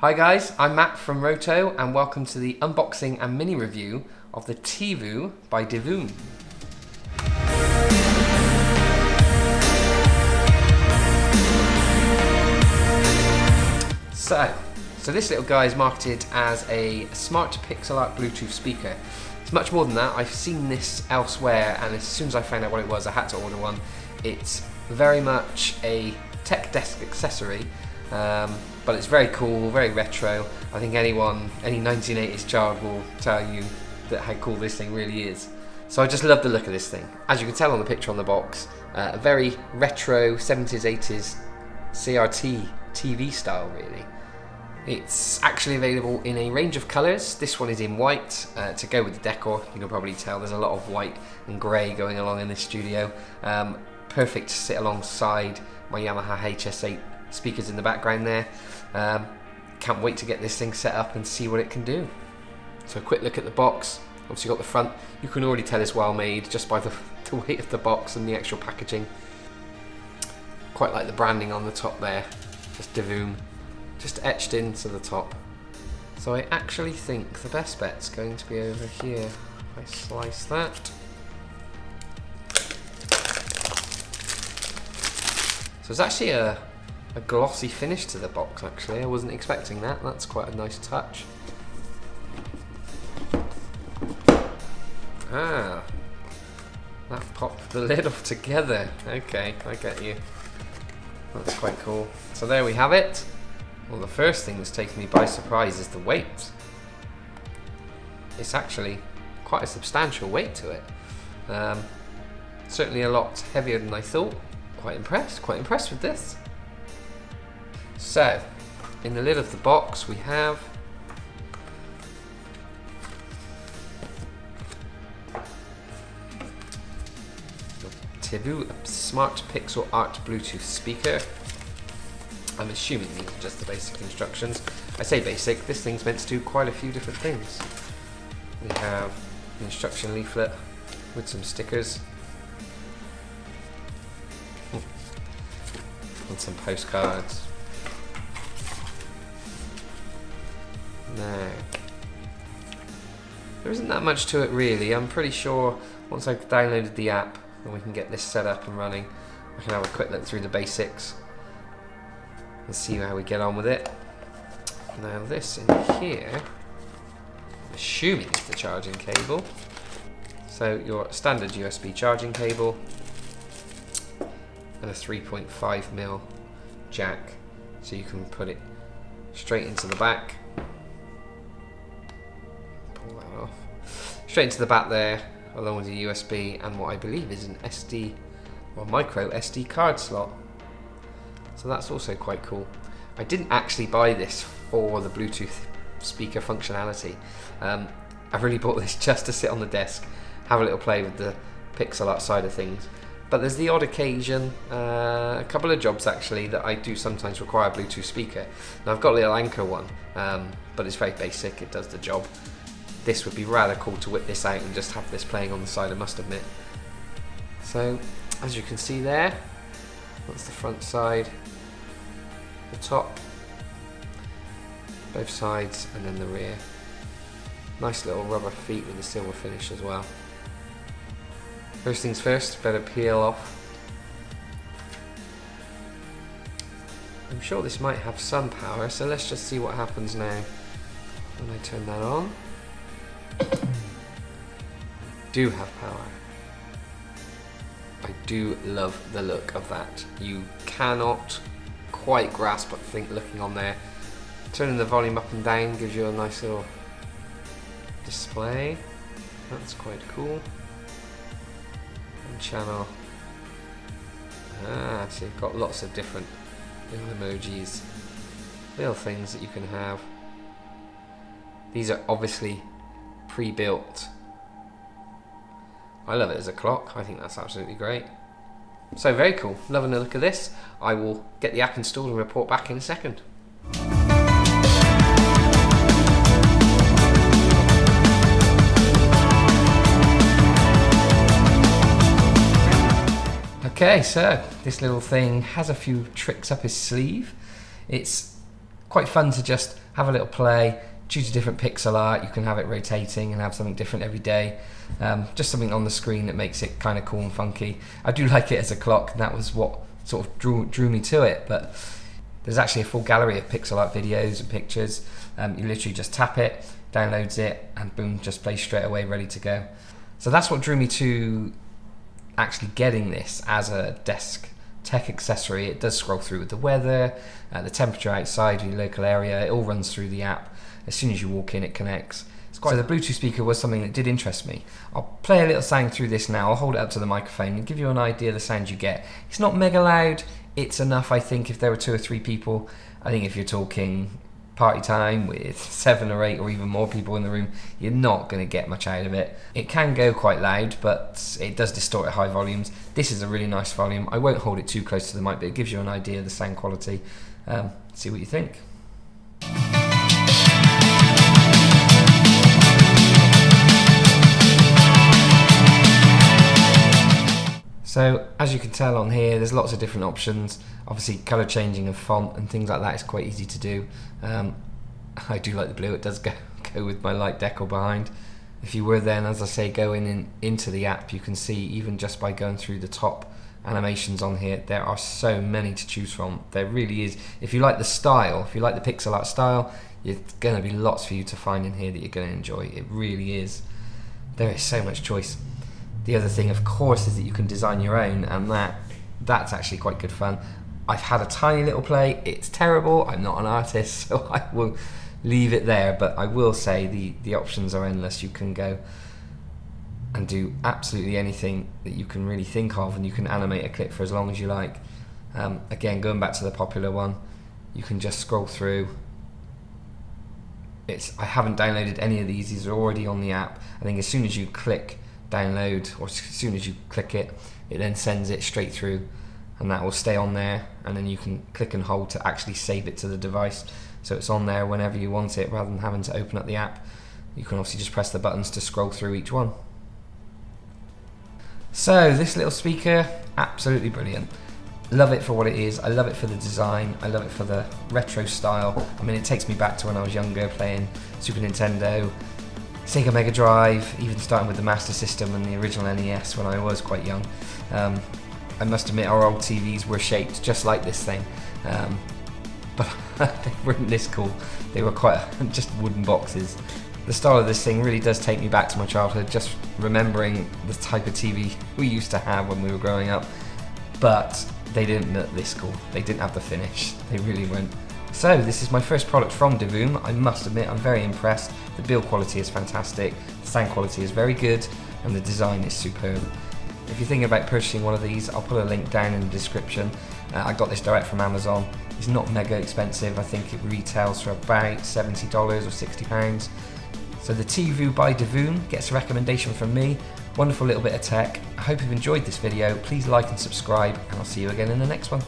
Hi guys, I'm Matt from Roto and welcome to the unboxing and mini review of the Tivoo by Divoom. So this little guy is marketed as a smart pixel art Bluetooth speaker. It's much more than that. I've seen this elsewhere and as soon as I found out what it was, I had to order one. It's very much a tech desk accessory. But it's very cool, very retro. I think any 1980s child will tell you how cool this thing really is. So I just love the look of this thing. As you can tell on the picture on the box, a very retro 70s, 80s CRT TV style really. It's actually available in a range of colours. This one is in white to go with the decor. You can probably tell there's a lot of white and grey going along in this studio. Perfect to sit alongside my Yamaha HS8 speakers in the background there. Can't wait to get this thing set up and see what it can do. So a quick look at the box. Obviously got the front. You can already tell it's well made just by the weight of the box and the actual packaging. Quite like the branding on the top there. Just Divoom, just etched into the top. So I actually think the best bet's going to be over here. If I slice that. So it's actually a glossy finish to the box actually. I wasn't expecting that. That's quite a nice touch. Ah, that popped the lid off together. Okay, I get you. That's quite cool. So there we have it. Well, the first thing that's taken me by surprise is the weight. It's actually quite a substantial weight to it. Certainly a lot heavier than I thought. Quite impressed with this. So, in the lid of the box we have Tivoo Smart Pixel Art Bluetooth speaker. I'm assuming these are just the basic instructions. I say basic, this thing's meant to do quite a few different things. We have the instruction leaflet with some stickers and some postcards. No, there isn't that much to it really. I'm pretty sure once I've downloaded the app and we can get this set up and running, I can have a quick look through the basics and see how we get on with it. Now this in here, I'm assuming it's the charging cable. So your standard USB charging cable and a 3.5mm jack, so you can put it straight into the back. Pull that off. Straight into the back there, along with the USB and what I believe is an SD or micro SD card slot. So that's also quite cool. I didn't actually buy this for the Bluetooth speaker functionality. I really bought this just to sit on the desk, have a little play with the pixel art side of things. But there's the odd occasion, a couple of jobs actually, that I do sometimes require a Bluetooth speaker. Now I've got a little Anchor one, but it's very basic, it does the job. This would be rather cool to whip this out and just have this playing on the side, I must admit. So, as you can see there, that's the front side, the top, both sides, and then the rear. Nice little rubber feet with the silver finish as well. First things first, better peel off. I'm sure this might have some power, so let's just see what happens now when I turn that on. Do have power. I do love the look of that. You cannot quite grasp, I think, looking on there. Turning the volume up and down gives you a nice little display. That's quite cool. Channel. So you've got lots of different little emojis, little things that you can have. These are obviously pre-built. I love it as a clock. I think that's absolutely great. So very cool. Loving the look of this. I will get the app installed and report back in a second. Okay, so this little thing has a few tricks up his sleeve. It's quite fun to just have a little play, choose a different pixel art. You can have it rotating and have something different every day. Just something on the screen that makes it kind of cool and funky. I do like it as a clock, and that was what sort of drew me to it. But there's actually a full gallery of pixel art videos and pictures. You literally just tap it, downloads it, and boom, just plays straight away, ready to go. So that's what drew me to actually getting this as a desk tech accessory. It does scroll through with the weather, the temperature outside your local area. It all runs through the app. As soon as you walk in, it connects. So the Bluetooth speaker was something that did interest me. I'll play a little sound through this now. I'll hold it up to the microphone and give you an idea of the sound you get. It's not mega loud. It's enough, I think, if there were 2 or 3 people. I think if you're talking party time with 7 or 8 or even more people in the room, you're not going to get much out of it. It can go quite loud, but it does distort at high volumes. This is a really nice volume. I won't hold it too close to the mic, but it gives you an idea of the sound quality. See what you think. So as you can tell on here, there's lots of different options. Obviously colour changing of font and things like that is quite easy to do. I do like the blue. It does go with my light decal behind. If you were then, as I say, going into the app, you can see even just by going through the top animations on here, there are so many to choose from. There really is. If you like the style, if you like the pixel art style, there's going to be lots for you to find in here that you're going to enjoy. It really is. There is so much choice. The other thing, of course, is that you can design your own, and that's actually quite good fun. I've had a tiny little play. It's terrible. I'm not an artist, so I will leave it there, but I will say the options are endless. You can go and do absolutely anything that you can really think of, and you can animate a clip for as long as you like. Again, going back to the popular one, you can just scroll through. I haven't downloaded any of these are already on the app. I think as soon as you click download, or as soon as you click it, it then sends it straight through, and that will stay on there, and then you can click and hold to actually save it to the device, so it's on there whenever you want it, rather than having to open up the app. You can obviously just press the buttons to scroll through each one. So this little speaker, absolutely brilliant. Love it for what it is. I love it for the design. I love it for the retro style. I mean, it takes me back to when I was younger, playing Super Nintendo, Sega Mega Drive, even starting with the Master System and the original NES when I was quite young. I must admit, our old TVs were shaped just like this thing, but they weren't this cool. They were quite just wooden boxes. The style of this thing really does take me back to my childhood, just remembering the type of TV we used to have when we were growing up, but they didn't look this cool. They didn't have the finish. They really weren't. So this is my first product from Divoom. I must admit, I'm very impressed. The build quality is fantastic, the sound quality is very good, and the design is superb. If you're thinking about purchasing one of these, I'll put a link down in the description. I got this direct from Amazon. It's not mega expensive. I think it retails for about $70 or £60. So the Tivoo by Divoom gets a recommendation from me. Wonderful little bit of tech. I hope you've enjoyed this video. Please like and subscribe, and I'll see you again in the next one.